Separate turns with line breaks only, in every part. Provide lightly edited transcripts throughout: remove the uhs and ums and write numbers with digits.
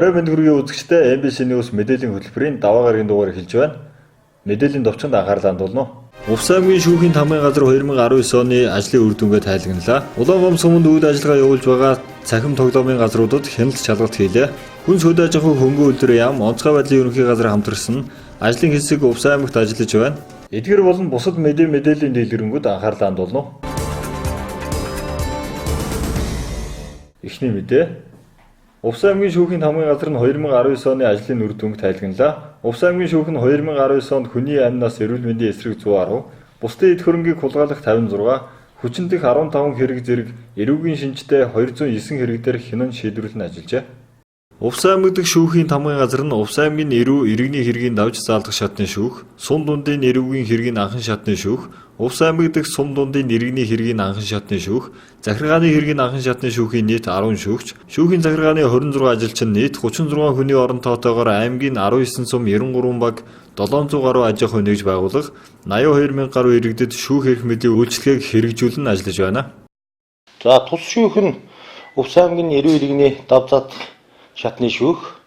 Орой мэнд хүргийн үзэгчдээ MBC News мэдээллийн хөтөлбөрийн даваа гарагийн дугаар эхэлж байна. Мэдээллийн товчонд анхаарлаа хандуулна. Увс аймгийн шүүхийн тамгын газар 2019 оны ажлын үр дүнгээ тайлагналаа. Улаангом суманд үйл ажиллагаа явуулж байгаа цахим тоглоомын газруудад хяналт шалгалт хийлээ. Хүн сөд аж ахуй хөнгөн үйлдвэр яам, онцгой байдлын ерөнхий газар хамтарсан ажлын хэсэг Увс аймагт ажиллаж байна. Эдгээр болон бусад мэдээллийн дэлгэрэнүүд анхаарлаа хандуулна. Эхний мэдээ. Увс аймгийн шүүхийн тамгын газар нь 2019 оны ажлын үр дүнг тайлагналаа. Увс аймгийн шүүх нь 2019 онд хүний амнаас эрүүл мэндийн эсрэг 110, бусдын эд хөрөнгийг хулгайлах 56, хүчин дэх 15 хэрэг зэрэг эрүүгийн шинжтэй 209 хэрэг дээр хянан шийдвэрлэн ажиллажээ. Увс аймаг дэх шүүхийн тамгын газар нь Увс аймгийн эрүү иргэний хэргийг давж заалдах шатны шүүх, сум дундын эрүүгийн хэргийг анхан шатны шүүх, Увс аймаг дэх сум дундын иргэний хэргийг анхан шатны шүүх, захиргааны хэргийг анхан шатны шүүхийн нийт 10 шүүгч, шүүхийн захиргааны 26 ажилчин нийт 36 хүний орон тоотойгоор аймгийн 19 сум 93 баг 700 гаруй аж ахуй нэгж байгуулах 82,000 гаруй иргэдэд шүүх эрх мэдлийн үйлчлэгийг хэрэгжүүлэн ажиллаж байна.
За тус шүүх нь Увс аймгийн эрүү иргэний давж заалдах шатны шүүх,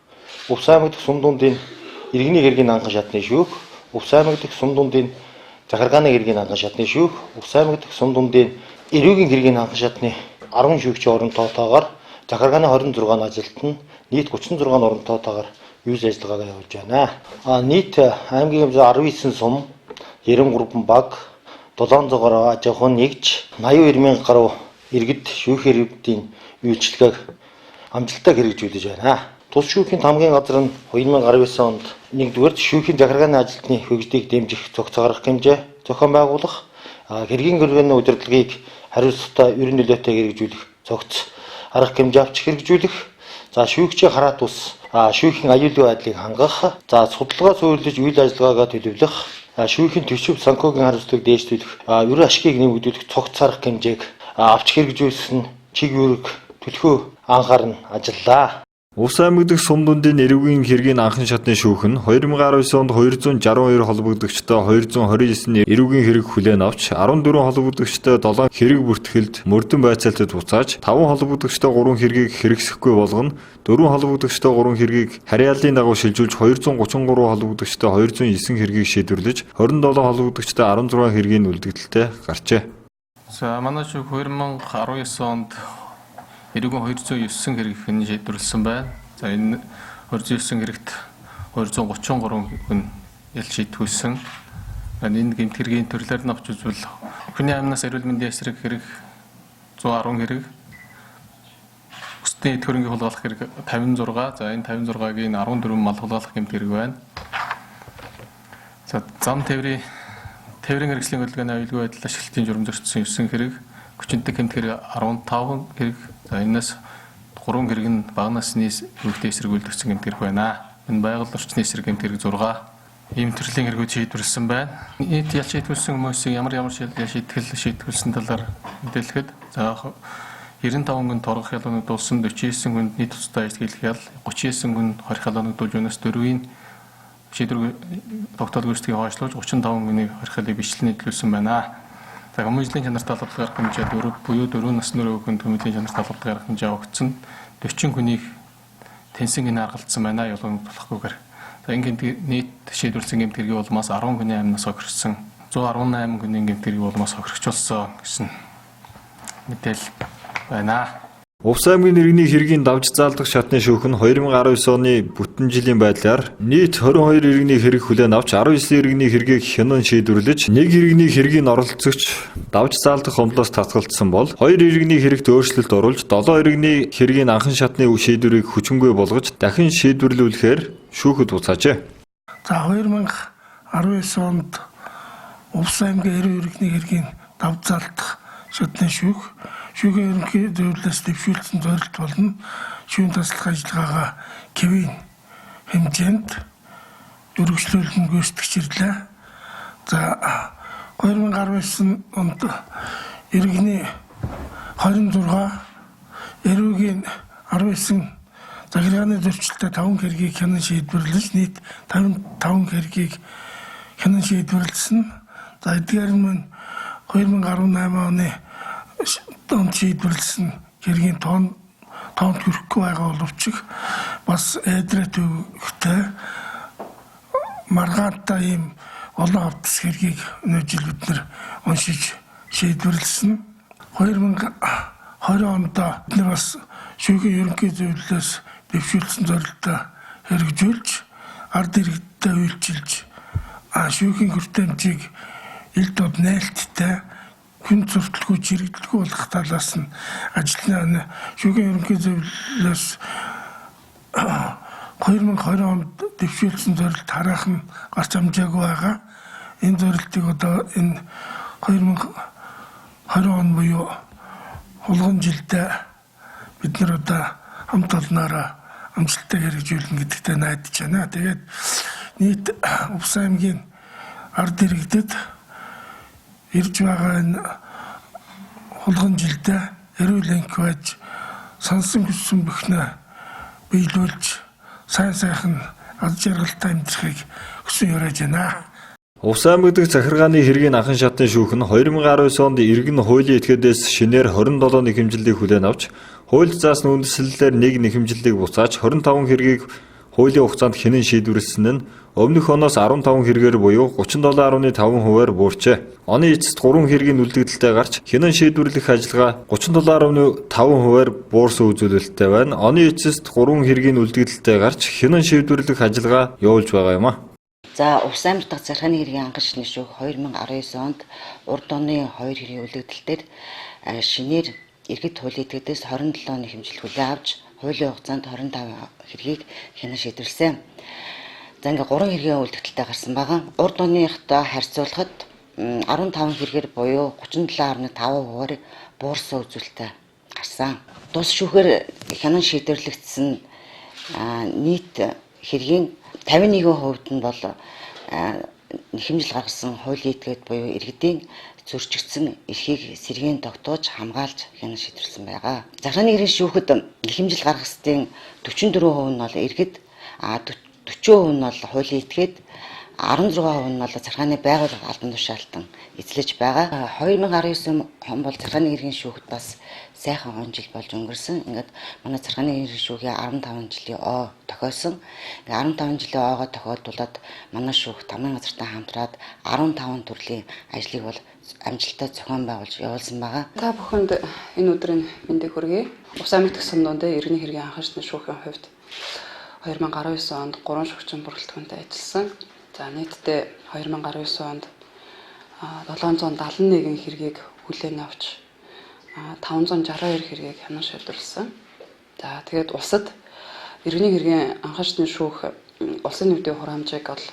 Увс аймаг дэх сум дундын иргэний хэргийн анхан шатны шүүх, Увс аймаг дэх сум дундын захиргааны хэргийн анхан шатны шүүх, Увс аймаг дэх сум дундын эрүүгийн хэргийн анхан шатны 10 шүүгчийн орон тоотойгоор захиргааны 26 ажилтан нийт 36 орон тоотойгоор үйл ажиллагаагаа явуулж байна. Нийт аймгийн 19 сум 93 баг 700 гаруй аж ахуй нэгж 82,000 гаруй иргэд шүүх хэрэгтийн үйлчлэгийг амжилттай хэрэгжүүлж байна. Тус шүүхийн тамгын газар нь 2019 онд 1-р шүүхийн захиргааны ажилтны хөгжлийг дэмжих цогц гаргах хэмжээ зохион байгуулах, хэргийн гөргөний удирдлагыг хариуцлагатай ерөн нөлөөтэй хэрэгжүүлэх цогц арга хэмжээ авч хэрэгжүүлэх, шүүгчийн хараат ус шүүхийн аюулгүй байдлыг хангах, судалгаа суурилж үйл ажиллагаагаа төлөвлөх, шүүхийн төшөв санхүүгийн хариуцлагыг дээшлүүлэх, ерөн ашгийг нэмэгдүүлэх цогц арга хэмжээг авч хэрэгжүүлсэн чиг үүрэг төлхөө анхааран ажиллаа.
Увс аймаг дэх сум дундын эрүүгийн хэргийн анхан шатны шүүх нь 2019 онд 262 холбогдогчтой 229 эрүүгийн хэрэг хүлээн авч 14 холбогдогчтой 7 хэрэг бүртгэлд мөрдөн байцаалтад буцааж 5 холбогдогчтой 3 хэргийг хэрэгсэхгүй болгоно, 4 холбогдогчтой 3 хэргийг харьяаллын дагуу шилжүүлж 233 холбогдогчтой 209 хэргийг шийдвэрлэж 27 холбогдогчтой 16 хэргийн үлдэгдэлтэй гарчээ.
За манай шүүх 2019 онд эрүүгийн 209 хэрэг хэн шийдвэрлсэн байна. За энэ 209 хэрэгт 233 хүн ял шийдвэрлсэн. Энэ гэмт хэргийн төрлөөр нь авч үзвэл хүний амнаас эрүүл мэндийн эсрэг хэрэг 110 хэрэг, бусдын эд хөрөнгийг хулгайлах хэрэг 56. За энэ 56-гийн 14 мал хулгайлах гэмт хэрэг байна. За зам тээврийн хэрэгслийн хөдөлгөөний аюулгүй байдал ашиглалтын журам зөрчсөн 9 хэрэг, хүчинтэй гэмт хэрэг 15 хэрэг. За энэс 3 хэрэг нь бага насны хүүхдээ эсрэг үйлдвэрсэн гэмт хэрэг байна. Энэ байгаль орчны эсрэг гэмт хэрэг 6. Ийм төрлийн хэрэгүүд шийдвэрлсэн байна. Нийт ял шийдвэрлсэн хүмүүсийг ямар шийдвэрлсэн талаар мэдээлэхэд 95 хүн торгох ял өнөгдүүлсэн, 49 хүнд нийт тусдаа ажил хийх ял, 39 хүн хорих ял өнөгдүүлж өнөөс 4-ийн шийдвэр тогтоол гүйцэтгийг хойшлуулж 35 хүний хорих ялыг бичлэн нийтлүүлсэн байна. За хүмүүжлийн чанарт албад гарах хэмжээ 4 буюу 4 насны хүнд хүмүүжлийн чанарт албад гарах хэмжээ авагдсан. 40 хүнийг тэнсэн гинэ аргалцсан байна ялгын болохгүйгээр. За ингээд нийт шийдвэрлсэн гэмт хэргийн улмаас 10 хүний амнаас хохирсон, 118 хүний гэмт хэргийн улмаас хохирчулсан гэсэн мэдээлэл байна.
Увс аймгийн иргэний хэргийн давж заалдах шатны шүүх нь 2019 оны бүтэн жилийн байдлаар нийт 22 иргэний хэрэг хүлээн авч 19 иргэний хэргийг хянан шийдвэрлэж, 1 иргэний хэргийн оролцогч давж заалдах хомлоос татгалцсан бол 2 иргэний хэрэгт өөрчлөлт оруулж 7 иргэний хэргийн анхан шатны шийдвэрийг хүчингүй болгож дахин шийдвэрлүүлэхээр шүүхэд буцаажээ.
За 2019 онд Увс аймгийн эрүү иргэний хэргийн давж заалдах шатны шүүхийн ерөнхий зөвлөлөөс дэвшүүлсэн зорилт болно. Шүүхийн таслах ажиллагаагаа хэвийн хэмжээнд өргөжлүүлэн гүйцэтгэжирлээ. За 2019 онд иргэний 26, эрүүгийн 19, захиргааны зөрчилтэй 5 хэргийг хянан шийдвэрлэж нийт 55 хэргийг хянан шийдвэрлсэн. За эдгээр нь 2018 оны онд шийдвэрлсэн хэргийн тоонд хүрэхгүй байгаа боловч бас эдрет өгөхтэй маргаантай ийм олон авдас хэргийг өнөө жил бид нар уншиж шийдвэрлэсэн. 2020 онд бид нар бас шүүхийн ерөнхий зөвлөлөөс дэвшүүлсэн зорилттой хэрэгжүүлж ард иргэдтэй үйлчилж шүүхийн хүртээмжийг ил дод нээлттэй хүн зөрчилгүй чирэгдэлгүй болгох талаас нь ажиллана. Шүүхийн ерөнхий зөвлөлөөс 2020 онд дэвшүүлсэн зорилт хараахан гарч амжаагүй байгаа. Энэ зорилтыг одоо энэ 2020 он буюу хулган жилдээ бид нар одоо хамт олноороо амжилттай хэрэгжүүлнэ гэдэгтээ найдаж байна. Тэгээд нийт Увс аймгийн ард иргэдэд ирж байгаа энэ хулган жилдээ эрүүл энх байж сонсон хүссэн бүхнээ биелүүлж сайн сайхан аз жаргалтай амьдрахыг хүсэн яриаж байна.
Увс аймаг дахь захиргааны хэргийн анхан шатны шүүх нь 2019 онд иргэн хуулийн этгээдээс шинээр 27 нэхэмжлэлийг хүлээн авч хуульд заасан үндэслэлээр нэг нэхэмжлэлийг буцааж 25 хэргийг хуулийн хугацаанд хянан шийдвэрлэсэн нь өмнөх оноос 15 хэрэгээр буюу 37.5%-аар буурчээ. Оны эцэст 3 хэргийн үлдэгдэлтэй гарч хянан шийдвэрлэх ажиллагаа 37.5%-аар буурсан үзүүлэлттэй байна. Оны эцэст 3 хэргийн үлдэгдэлтэй гарч хянан шийдвэрлэх ажиллагаа явуулж байгаа юм а.
За Увс аймаг дахь захиргааны хэргийн анхан шатны шүүх 2019 онд урд оны 2 хэргийн үлдэгдэлээр шинээр иргэд хуулийн этгээдээс 27 нэхэмжил хүлээн авч хуулийн хугацаанд 25 хэргийг хянан шийдвэрлэсэн. За ингээ 3 хэргийн үлдэгдэлтэй гарсан байгаа. Урд оныхтой харьцуулахад 15 хэрэгээр буюу 37.5%-аар буурсан үзүүлэлттэй гарсан. Тус шүүхээр хянан шийдвэрлэгдсэн нийт хэргийн 51% нь бол нэхэмжил гаргасан хуулийн этгээд буюу иргэдийн зөрчигдсөн эрхийг сэргээн тогтоож хамгаалж хянан шийдвэрлсэн байгаа. Захиргааны хэргийн шүүхэд нэхэмжил гаргахстын 44% нь бол иргэд 40% нь бол хуулийн этгээд 16% нь бол захиргааны байгууллага албан тушаалтан эзлэж байгаа. 2019 он бол захиргааны хэргийн шүүхэд бас сайхан он жил болж өнгөрсөн. Ингээд манай захиргааны хэргийн шүүхийн 15 жилийн оо тохиосон. 15 жилийн оогоо тохиолдуулаад манай шүүх тамгын газартай хамтраад 15 төрлийн ажлыг бол амжилттай зохион байгуулж явуулсан байгаа.
Та бүхэнд энэ өдрийн мэндийг хүргэе. Увс аймаг дахь сумдуунд иргэний хэргийн анхан шатны шүүхийн хувьд 2019 онд 3 шүүгчийн бүрэлдэхүүнтэй ажилласан. За нийтдээ 2019 онд 771 хэргийг хүлээн авч 562 хэргийг хянан шийдвэрлсэн. За тэгээд улсад иргэний хэргийн анхан шатны шүүх улсын нэмтийн хураамжийг бол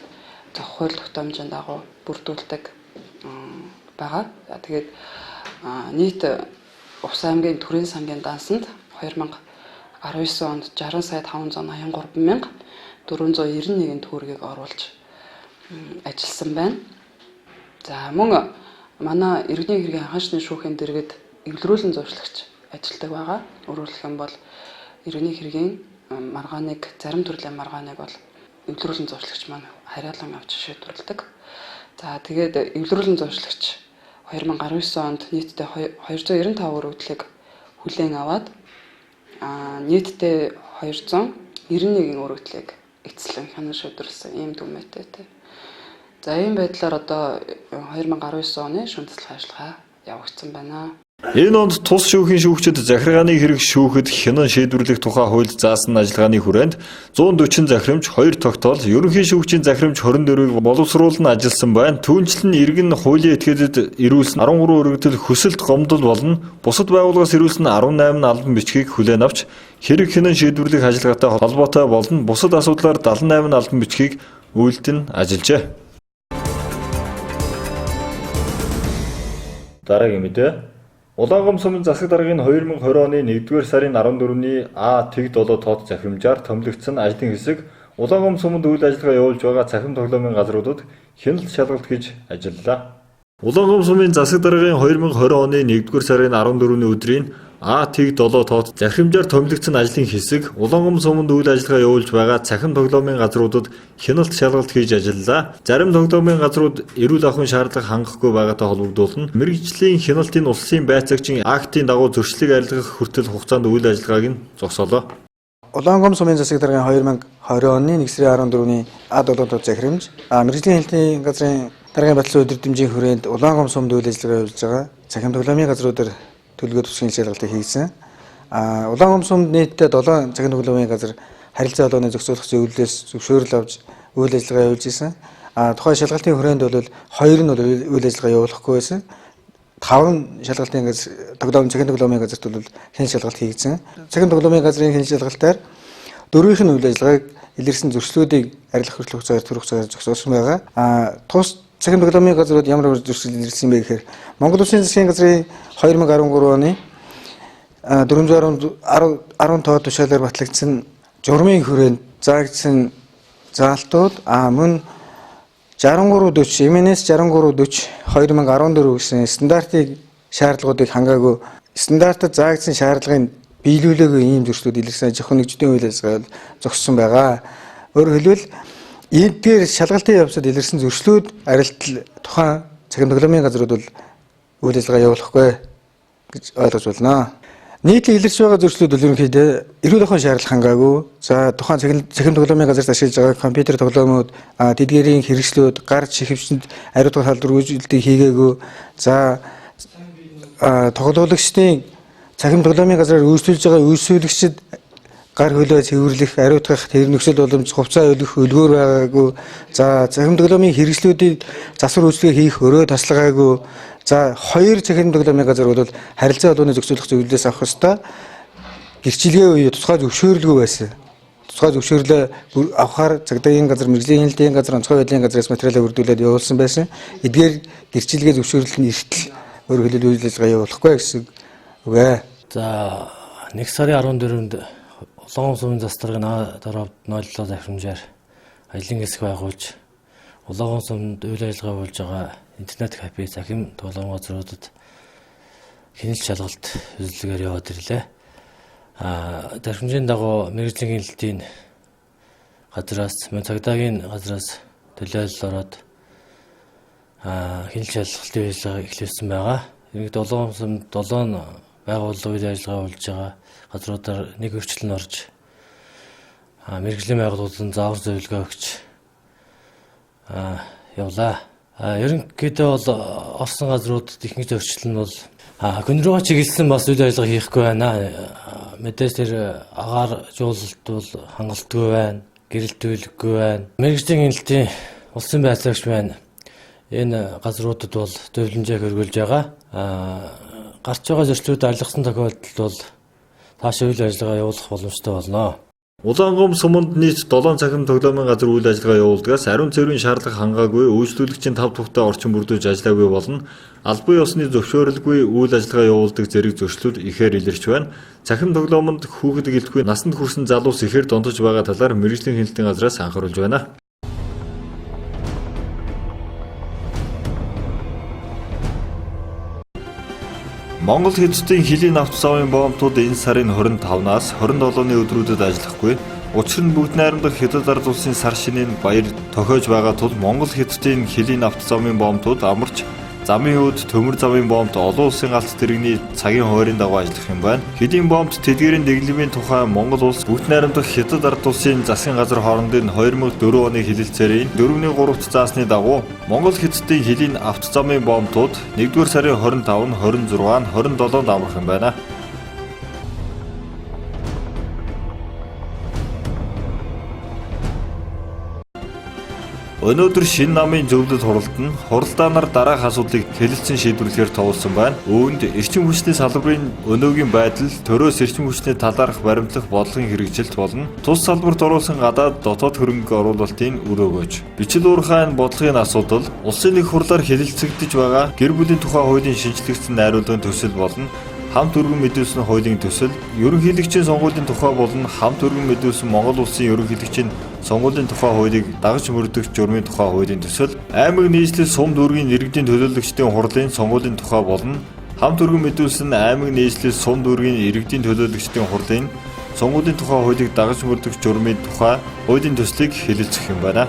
хууль тогтоомжийн дагуу бүрдүүлдэг байгаа. За тэгээд нийт Увс аймгийн төрийн сангийн даансанд 2019 онд 60 сая 583 мянга 491 төгрөгийг оруулж ажилласан байна. За мөн манай иргэний хэргийн анхан шатны шүүхийн дэргэд эвлэрүүлэн зуршлагч ажилладаг байгаа. Өөрөөр хэлэх юм бол иргэний хэргийн маргааныг зарим төрлийн маргааныг бол эвлэрүүлэн зуршлагч маань хариалан авч шийдвэрлэдэг. За тэгээд эвлэрүүлэн зуршлагч 2019 онд нийтдээ 295 өргөдлийг хүлээн аваад нийтдээ 291 өргөдлийг эцэслэн хянан шийдвэрлсэн ийм дүгнэлттэй. За ийм байдлаар одоо 2019 оны шүүмжлэх ажиллагаа явагдсан байна.
Энэ онд тус шүүхийн шүүгчид захиргааны хэрэг шүүхэд хянан шийдвэрлэх тухай хуульд заасан ажиллагааны хүрээнд 140 захирамж, 2 тогтоол, ерөнхий шүүгчийн захирамж 24-ийг боловсруулан ажилласан байна. Түүнчлэн иргэн хуулийн этгээдэд ирүүлсэн 13 өргөдөл хүсэлт гомдол болно. Бусад байгууллагаас ирүүлсэн 18 албан бичгийг хүлээн авч хэрэг хянан шийдвэрлэх ажиллагаатай холбоотой болон бусад асуудлаар 78 албан бичгийг үйлдэн ажиллажээ. Дараагийн мэдээ. Улаангом сумын засаг даргын 2020 оны 1-р сарын 14-ний А-Тэг 7 тоод захирамжаар томилогдсон ажлын хэсэг Улаангом суманд үйл ажиллагаа явуулж байгаа цахим тоглоомын газруудад хяналт шалгалт гэж ажиллалаа. Улаангом сумын засаг даргын 2020 оны 1-р сарын 14-ний өдрийн А-Тэг 7 тоод захирамжаар томилогдсон ажлын хэсэг Улаангом суманд үйл ажиллагаа явуулж байгаа цахим тоглоомын газруудад хяналт шалгалт хийж ажиллалаа. Зарим тоглоомын газрууд эрүүл ахуйн шаардлага хангахгүй байгаатай холбогдуулан мэргэжлийн хяналтын улсын байцаагчийн актын дагуу зөрчлийг арилгах хүртэл хугацаанд үйл ажиллагааг нь зогсоолоо.
Улаангом сумын засаг даргын 2020 оны 1 сарын 14-ний А7 захирамж мэргэжлийн хэлтийн газрын даргын батлын өдөртөмжийн хүрээнд Улаангом сумд үйл ажиллагаа явуулж байгаа цахим тоглоомын газруудаар төлөвлөгөө тусгын шалгалтыг хийсэн. Улаангом сумд нийтдээ 7 цахим тоглоомын газар харилцаа холбооны зохицуулах зөвлөлөөс зөвшөөрөл авч үйл ажиллагаа явуулж исэн. Тухайн шалгалтын хүрээнд бол 2 нь үйл ажиллагаа явуулахгүй байсан. 5 шалгалтын газар цахим тоглоомын газарт бол хэн шалгалт хийгдсэн. Цахим тоглоомын газрын хэн шалгалтаар 4-ийнх нь үйл ажиллагааг илэрсэн зөрчлүүдийг арилгах хөтлөх цагаар төрөх цагаар зогсоосон байгаа. Тус цахим тоглоомын газрууд ямар зөрчил илэрсэн бэ гэхээр Монгол Улсын засгийн газрын 2013 оны 410 тоо тушаалаар батлагдсан журмын хүрээнд заагдсан заалтууд мөн 6340 MNS 6340 2014 гэсэн стандартыг шаардлагуудыг хангаагүй стандартад заагдсан шаардлагын биелүүлээгүй ийм зөрчлүүд илэрсэн зөвхөн нэгжидийн үйл ажиллагаа зогссон байгаа. Өөрөөр хэлбэл эдгээр шалгалтын явцад илэрсэн зөрчлүүд арилтал тухайн цахим тоглоомын газрууд бол үйл ажиллагаа явуулахгүй гэж ойлгож байна. Нийтлэг илэрч байгаа зөрчлүүд бол ерөнхийдөө эрүүл ахуйн шаардлага хангаагүй. За тухайн цахим тоглоомын газарт ашиглаж байгаа компьютер тоглоомууд, тэдгээрийн хэрэгслүүд, гарч шихвчэнд ариутгах халдвар үйлдэлийг хийгээгүй. За тоглоомчдын цахим тоглоомын газраар үйлчлүүлж байгаа үйлчлүүлэгчид гар хөлөө цэвэрлэх, ариутгах, тэр нөхцөл боломж хувцас өлгөх өлгөөр байгаагүй. За цахим тоглоомын хэрэгслүүдийг засвар үйлчлэгээ хийх өрөө таслагаагүй. За 2 цахим тоглоомын газар бол харилцаа холбооны зохицуулах зөвлөлөөс авах ёстой. Гэрчилгээ үе тусгай зөвшөөрлгүй байсан. Тусгай зөвшөөрлөө авахар цагдаагийн газар, мэргэжлийн хэлтийн газар, онцгой байдлын газраас материалаа бүрдүүлээд явуулсан байсан. Эдгээр гэрчилгээ зөвшөөрлөл нь эртэл өөр хэлбэл үйл ажиллагаа явуулахгүй гэсэн үг ээ.
За 1 сарын 14-нд Улаангом сумын засаг даргын А7 захирамжаар ажлын хэсэг байгуулж Улаангом сумд үйл ажиллагаа явуулж байгаа интернет кафе цахим тоглоом газруудад хяналт шалгалт үзүүлгээр яваад ирлээ. Дархимжийн дагуу мэргэжлийн хэлтийн газраас, цагдаагийн газраас төлөөлөл ороод хяналт шалгалтын үйлчилгээ эхлүүлсэн байгаа. Иргэд Улаангом сумд 7 байгууллага үйл ажиллагаа явуулж байгаа газруудаар нэг өрчлөн орж мэргэжлийн байгууллагуудад заавар зөвлөгөө өгч явлаа. Ерөнхийдөө бол орсон газруудад ихэнх зөрчил нь бол хүн руугаа чиглэсэн бас үйл ажиллагаа хийхгүй байна. Мэдээж тэр агаар жуулалт бол хангалтгүй байна, гэрэлтүүлэггүй байна. Мэргэжлийн хэлтийн улсын байцаагч байна. Энэ газруудад бол зөвлөмжийг хөргүүлж байгаа. Гарч байгаа зөрчлүүд арилгасан тохиолдолд бол таашаа үйл ажиллагаа явуулах боломжтой болно.
Улаангом суманд нийт 7 цахим тоглоомын газар үйл ажиллагаа явуулдгаас ариун цэврийн шаардлага хангаагүй, үйлчлүүлэгчийн 5 тухтай орчин бүрдүүлж ажиллаагүй болон албан ёсны зөвшөөрөлгүй үйл ажиллагаа явуулдаг зэрэг зөрчлүүд ихээр илэрч байна. Цахим тоглоомонд хүүхэд гэлтгүй насанд хүрсэн залуус ихээр донтож байгаа талаар мэргэжлийн хэлтийн газраас анхааруулж байна. Монгол Хятадын хилийн автозавын боомтууд энэ сарын 25-наас 27-ны өдрүүдэд ажиллахгүй. Учир нь бүгд найрамдах Хятад ард улсын сар шинийн баяр тохиож байгаа тул Монгол Хятадын хилийн автозавын боомтууд амарч замын үүд төмөр завын боомт олон улсын галт тэрэгний цагийн хуваарийн дагуу ажиллах юм байна. Хилийн боомт тэдгээрийн дэглэмийн тухай Монгол улс бүгд найрамдах Хятад ард улсын засгийн газар хоорондын 2004 оны хэлэлцээрийн 4-3-т заасны дагуу Монгол Хятадын хилийн автозавын боомтууд 1-р сарын 25, 26, 27-нд амрах юм байна. Өнөөдөр шинэ намын зөвлөлд хуралдан хуралдаанаар дараах асуудлыг хэлэлцэн шийдвэрлэхээр товолсон байна. Үүнд эрчим хүчний салбарын өнөөгийн байдал, төрөөс эрчим хүчний талаарх баримтлах бодлогын хэрэгжилт болон тус салбарт оруулсан гадаад дотоод хөрөнгө оруулалтын үр өгөөж. Бичил уурхайн бодлогын асуудал, улсын нэг хурлаар хэлэлцэгдэж байгаа гэр бүлийн тухай хуулийн шинжлэгдсэн найруулгын төсөл болон хамт өргөн мэдүүлсэн хуулийн төсөл, ерөнхийлөгчийн сонгуулийн тухай болон хамт өргөн мэдүүлсэн Монгол улсын ерөнхийлөгчийн сонгуулийн тухай хуулийг дагаж мөрдөх журмын тухай хуулийн төсөл, аймаг нийслэл сум дүүргийн иргэдийн төлөөлөгчдийн хурлын сонгуулийн тухай болон хамт өргөн мэдүүлсэн аймаг нийслэл сум дүүргийн иргэдийн төлөөлөгчдийн хурлын сонгуулийн тухай хуулийг дагаж мөрдөх журмын тухай хуулийн төслийг хэлэлцэх юм байна.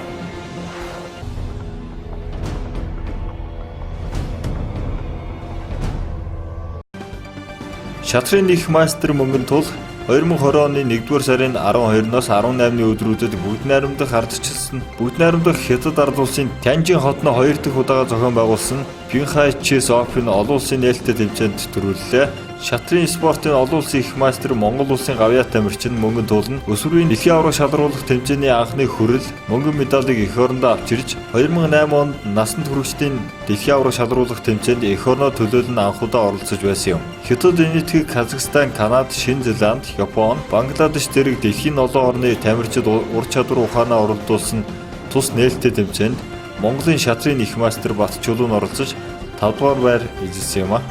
Шатрын их мастер мөнгөн тул 2020 оны 1-р сарын 12-ноос 18-ны өдрүүдэд бүгд найрамдах ардчилсан бүгд найрамдах Хятад ард улсын Тянжин хотно 2 дахь удаага зохион байгуулсан Пинхай Chess Open олон улсын нээлттэй тэмцээнд төрүүллээ. Шатрын спортын олон улсын их мастер Монгол улсын гавьяа тамирчин мөнгөн туулна. Өсвөрийн дэлхийн аварга шалгаруулах тэмцээний анхны хүрэл мөнгөн медалийг эх орондоо авч ирж 2008 онд насанд хүрэгчдийн дэлхийн аварга шалгаруулах тэмцээнд эх орноо төлөөлн анхудаа оролцож байсан юм. Хятад энэтхэг Казахстан, Канада, Шинэ Зеланд, Япон, Бангладеш зэрэг дэлхийн олон орны тамирчид ур чадвар ухаанаа уралдуулсан тус нээлттэй тэмцээнд Монголын шатрын их мастер Бат Чулуун оролцож 5 дугаар байр эзэлсэн юм а.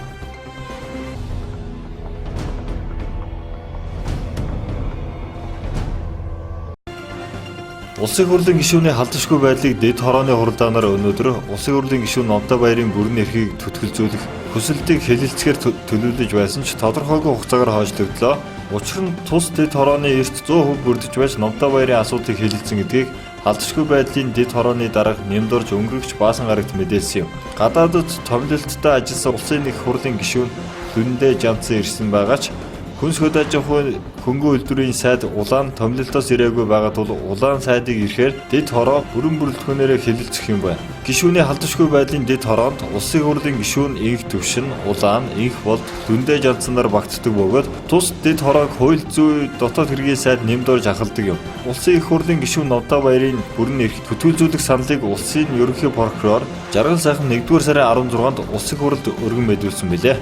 Улсын хурлын гишүүний халдшгүй байдлыг дэд хорооны хуралдаанаар өнөөдөр Улсын хурлын гишүүн Номтой Баярын бүрэн эрхийг төтгөлзүүлэх хүсэлтийг хэлэлцгээр төлөвлөж байсан ч тодорхойгүй хугацаагаар хойшлогдлоо. Учир нь тус дэд хорооны эрт 100% бүрдэж байж Номтой Баярын асуудлыг хэлэлцэн гэдгийг халдшгүй байдлын дэд хорооны дарга нэмдорж өнгөрөгч Баасан гарагт мэдээлсэн юм. Гадаадд томилолттой ажилласан улсын их хурлын гишүүн Дүндээ Жанцсан ирсэн байгаа ч Хүнс хөд аж ахуйн хөнгөн үйлдвэрийн сайд улаан томилолтоос ирээгүй байгаа тул улаан сайдыг ирэхээр дэд хороо бүрэн бүрэлдэхүүнээрээ хэлэлцэх юм байна. Гишүүний халдшгүй байдлын дэд хороонд улсын хурлын гишүүн Инх Төвшин, Улаан, Инх болд Дүндээ Жанцсанаар багтдаг бөгөөд тус дэд хороог хууль зүй дотоод хэргийн сайд нэмдорж ахалдаг юм. Улсын их хурлын гишүүн Номтой Баярын бүрэн эрх төтгөлзүүлэх саналыг улсын ерөнхий прокурор Жаргал сайхан 1-р сарын 16-нд улсын хурлд өргөн мэдүүлсэн билээ.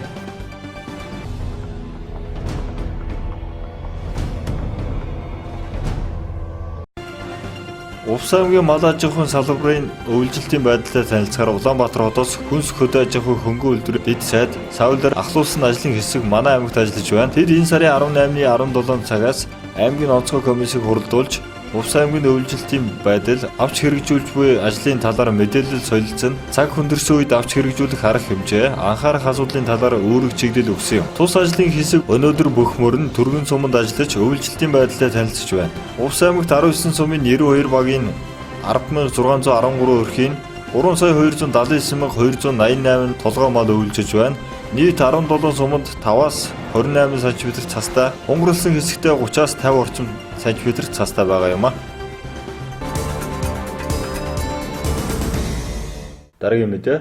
Увс аймгийн мал аж ахуйн салбарын үйлчлэлтийн байдлаа танилцахаар Улаанбаатар хотоос Хүнс хөд аж ахуйн хөнгөн үйлдвэрийн дэд сайд Саулаар ахлуулсан ажлын хэсэг манай аймагт ажиллаж байна. Тэд энэ сарын 18-ны 17 цагаас аймгийн онцгой комиссийг хуралдуулж Увс аймгийн үйлчлэлтийн байдал, авч хэрэгжүүлж буй ажлын талаар мэдээлэл солилцсон, цаг хүндэрсэн үед авч хэрэгжүүлэх арга хэмжээ, анхаарах асуудлын талаар үүрэг чиглэл өгсөн юм. Тус ажлын хэсэг өнөөдөр бөхмөр нь түргэн суманд ажиллаж үйлчлэлтийн байдлаа танилцж байна. Увс аймагт 19 сумын 92 багийн 10,613 өрхийн 3,279,288 толгой мал үйлчилж байна. Нийт 17 суманд 5-аас 28 см цастай, хунгарлсан хэсэгтээ 30-аас 50 орчим см цастай байгаа юм а. Дараагийн мэдээ.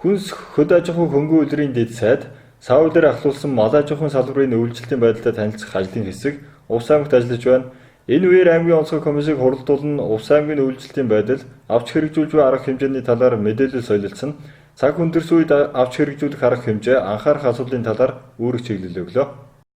Хүнс хөд аж ахуйн хөнгөн үйлдвэрийн дэд сайд Саулаар ахлуулсан мал аж ахуйн салбарын үйлчлэлтийн байдлаа танилцах ажлын хэсэг Увс аймагт ажиллаж байна. Энэ үеэр аймгийн онцгой комиссийг хуралдуулан Увс аймгийн үйлчлэлтийн байдал, авч хэрэгжүүлж буй арга хэмжээний талаар мэдээлэл солилцсон. Цаг хүндэрсэн үед авч хэрэгжүүлэх арга хэмжээ, анхаарах асуудлын талаар үүрэг чиглэл өглөө.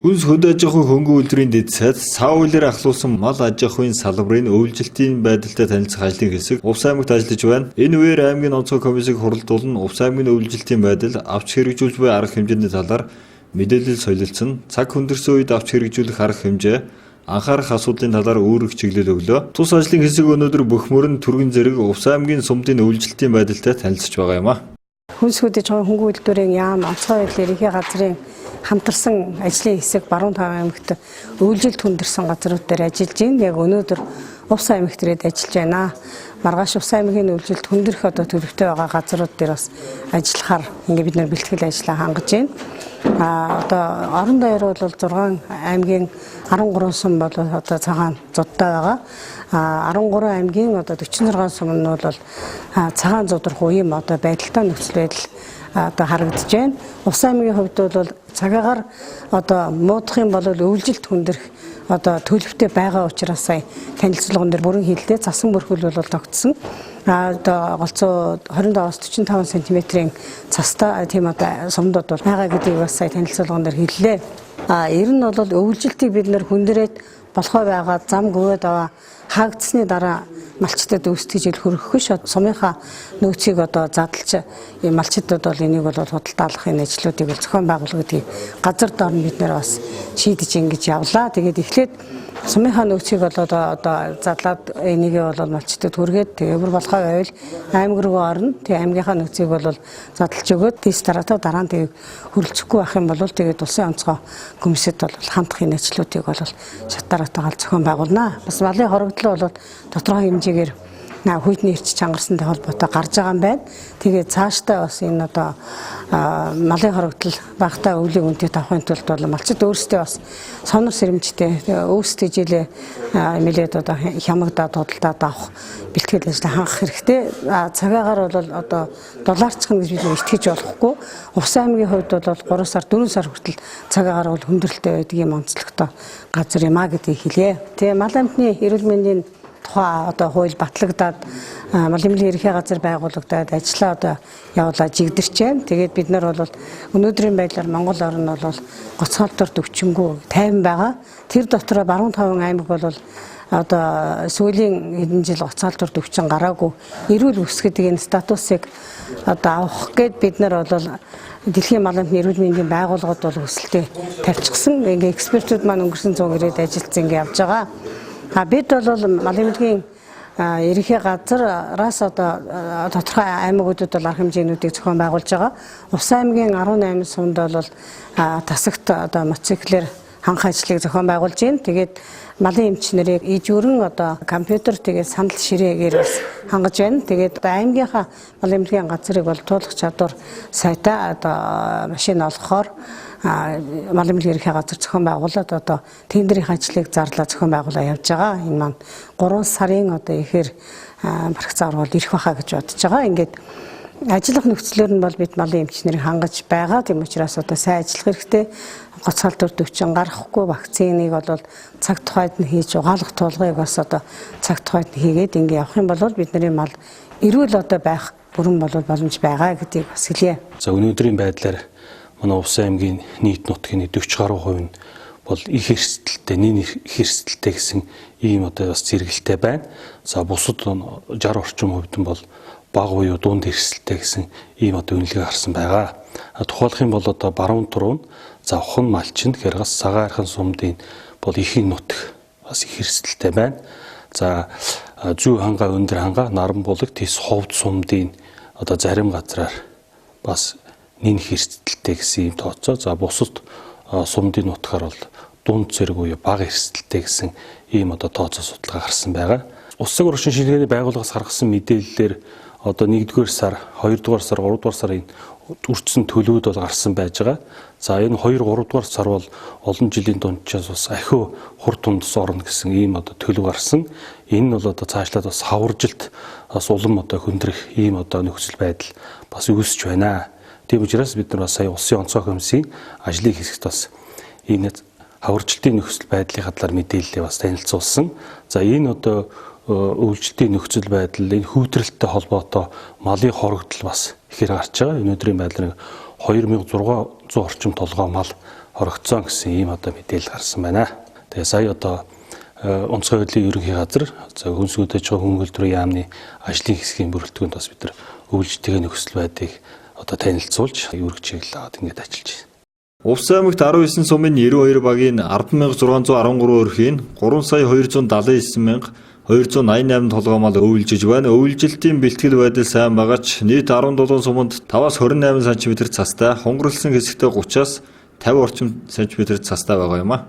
Хүнс хөд аж ахуйн хөнгөн үйлдвэрийн дэд сайд Саулаар ахлуулсан мал аж ахуйн салбарын үйлчлэлтийн байдалтай танилцах ажлын хэсэг Увс аймагт ажиллаж байна. Энэ үеэр аймгийн онцгой комиссийг хуралдуулан Увс аймгийн үйлчлэлтийн байдал, авч хэрэгжүүлж буй арга хэмжээний талаар мэдээлэл солилцсон. Цаг хүндэрсэн үед авч хэрэгжүүлэх арга хэмжээ, анхаарах асуудлын талаар үүрэг чиглэл өглөө. Тус ажлын хэсэг өнөөдөр бөхмөр нь түргэн зэрэг Увс аймгийн сумдын үйлчлэлтийн байдалтай танилцж байгаа юм а.
Хүнс хөд аж ахуйн хөнгөн үйлдвэрийн яам онцгой байдлаар ерөнхий газрын хамтарсан ажлын хэсэг Баруун Таван аймагт үйлжилт хүндэрсэн газрууд дээр ажиллаж байна. Яг өнөөдөр Увс аймагт ирээд ажиллаж байна. Маргааш Увс аймгийн үйлжилт хүндэрх төлөвтэй байгаа газрууд дээр бас ажиллахаар ингээд бид нар бэлтгэл ажлаа хангаж байна. Одоо орон даяар бол 6 аймгийн 13 сум бол одоо цагаан зодтой байгаа. 13 аймгийн одоо 46 сум нь бол цагаан зодрох үеийн одоо байдалтай нөхцөл байдал одоо харагдаж байна. Увс аймгийн хувьд бол цагаагаар одоо муудах юм бол үйлжилт хүндэрх одоо төлөвтэй байгаа учраас сая танилцуулган дээр бүрэн хэллээ. Засан бүрхүүл бол тогтсон. Одоо голцоо 27-аас 45 см-ийн цастай тийм одоо сумдууд бол байгаа гэдгийг бас сая танилцуулган дээр хэллээ. Ер нь бол өвлжилтийг бид нэр хүндрээд болохоо байгаа зам гүвэд аваа хаагдсны дараа малчтад үүсгэж ил хөрөхгүй ш сумынхаа нөөцийг одоо задлж малчтад бол энийг бол худалдаалахын ажлуудыг бол зохион байгуулагдгийг газар дор нь бид нэр бас шийдэж ингэж явлаа. Тэгээд эхлээд сумынхаа нөөцийг бол одоо задлаад энийг бол малчтад хүргээд тэгээ бүр болохоо байвал аймаг руу орно. Тэгээ аймгийнхаа нөөцийг бол задлж өгөөд тийш дараа нь тэгээ хөрөлцөхгүй байх юм бол тэгээд улсын онцгой комиссэд бол хамтах энэ ажлуудыг бол шатааратаагаар зохион байгуулнаа. Бас малын хорогдлоо бол тодорхой хэмжээгээр хүйтний эрч чангарсантай холбоотой гарч байгаа юм байна. Тэгээд цаашдаа бас энэ одоо малын хорогдол багтаа өвлийн үнэтэй тавахын тулд бол малчид өөрсдөө бас сонор сэрэмжтэй өөрсдөө жилээ нэлээд одоо хямагдаад худалдаад авах бэлтгэл ажил хангах хэрэгтэй. Цагаагаар бол одоо дулаарчхан гэж бид итгэж болохгүй. Увс аймгийн хувьд бол 3 сар 4 сар хүртэл цагаагаар бол хүндрэлтэй байдаг юм онцлогтой газар юм а гэдгийг хэлье. Тэгээ мал амьтны эрүүл мэндийн тухай одоо хууль батлагдаад мал эмнэлгийн ерхий газар байгуулагдаад ажиллаа одоо явуулаад жигдэрч байна. Тэгээд бид нар бол өнөөдрийн байдлаар Монгол орн бол гоцгоолтоор төвчнгүү 50 байгаа. Тэр дотроо баруун таван аймаг бол одоо сүүлийн хэдэн жил гоцгоолтоор төвчин гараагүй эрүүл ус гэдэг энэ статусыг одоо авах гээд бид нар бол Дэлхийн мал амьтны эрүүл мэндийн байгууллагууд бол хүсэлтээ тавьчихсан. Ингээ экспертүүд маань өнгөрсөн 100 ирээд ажилтсан ингээ явж байгаа. Бид бол мал эмнэлгийн ерөнхий газараас одоо тодорхой аймагуудад бол арга хэмжээнүүдийг зохион байгуулж байгаа. Увс аймгийн 18 сумд бол тасагт одоо мотоциклээр ханх ажлыг зохион байгуулж байна. Тэгээд малын эмч нарыг ижүүрэн одоо компьютер тэгээд санал ширээгээр бас хангаж байна. Тэгээд аймгийнхаа мал эмнэлгийн газрыг бол туулах чадвар сайтай одоо машин олгохоор мал эмнэлгийн ерхий газар зохион байгуулад одоо тендерийн ажлыг зарлаа зохион байгуулаа явж байгаа. Энэ маань 3 сарын одоо ихээр барах зар бол ирэх байхаа гэж бодож байгаа. Ингээд ажиллах нөхцлөөр нь бол бид малын эмч нарыг хангаж байгаа. Тийм учраас одоо сайн ажиллах хэрэгтэй. Гоцгоолтоор төвчин гарахгүй вакциныг бол цаг тухайд нь хийж угаалгах тулгыг бас одоо цаг тухайд нь хийгээд ингэ явах юм бол бидний мал эрүүл одоо байх бүрэн боломж байгаа гэдгийг бас хэлье.
За өнөөдрийн байдлаар манай Увс аймгийн нийт нутгийн 40 гаруй хувь нь бол их эрсдэлтэй, нийт их эрсдэлтэй гэсэн ийм одоо бас зэрэгэлтэй байна. За бусад 60 орчим хувьд нь бол бага буюу дунд эрсдэлтэй гэсэн ийм одоо үнэлгээ гарсан байгаа. Тухайлах юм бол одоо баруун туруу нь за ухан малчин хэрэг цагаархан сумдын бол ихийн нутг бас их эрсдэлтэй байна. За зүү ханга, өндөр ханга, наран булаг, тис ховд сумдын одоо зарим газраар бас нийт эрсдэлтэй гэсэн ийм тооцоо. За бусад сумдын нутгаар бол дунд зэрэг буюу бага эрсдэлтэй гэсэн ийм одоо тооцоо судалгаа гарсан байгаа. Улсын орчин шилгээний байгууллагаас гаргасан мэдээллээр одоо 1-р сар, 2-р сар, 3-р сарын үрдсэн төлөвүүд бол гарсан байж байгаа. За энэ 2-3-р сар бол олон жилийн дунджаас бас ахиу хур тундас орно гэсэн ийм одоо төлөв гарсан. Энэ нь бол одоо цаашлаад бас хаваржилт бас улам одоо хөндрөх ийм одоо нөхцөл байдал бас үүсэж байна. Тийм учраас бид нар бас сая улсын онцгой комиссийн ажлын хэсэгт бас энэ хаваржилтын нөхцөл байдлын хадлаар мэдээлэлээ бас танилцуулсан. За энэ одоо өвлжилтийн нөхцөл байдал, энэ хүүтрэлттэй холбоотой малын хорогдол бас ихээр гарч байгаа. Өнөөдрийн байдлаар 2600 орчим толгой мал хорогдсон гэсэн ийм одоо мэдээлэл гарсан байна. Тэгээ сая одоо онцгой байдлын ерөнхий газар за хүнсгүүдэж байгаа хөнгөлдрийн яамны ажлын хэсгийн бүрэлдэхүүнд бас бид нар өвлжилтийн нөхцөл байдлыг одоо танилцуулж үүрэг чиглэл аваад ингэж ажиллаж байна.
Увс аймагт 19 сумын 92 багийн 10,613 өрхийн 3,279,288 толгой мал өвлжиж байна. Өвлжилтийн бэлтгэл байдал сайн байгаа ч нийт 17 суманд 5-28 см цастай, хонгорлсон хэсэгтээ 30-аас 50 орчим см цастай байгаа юм а.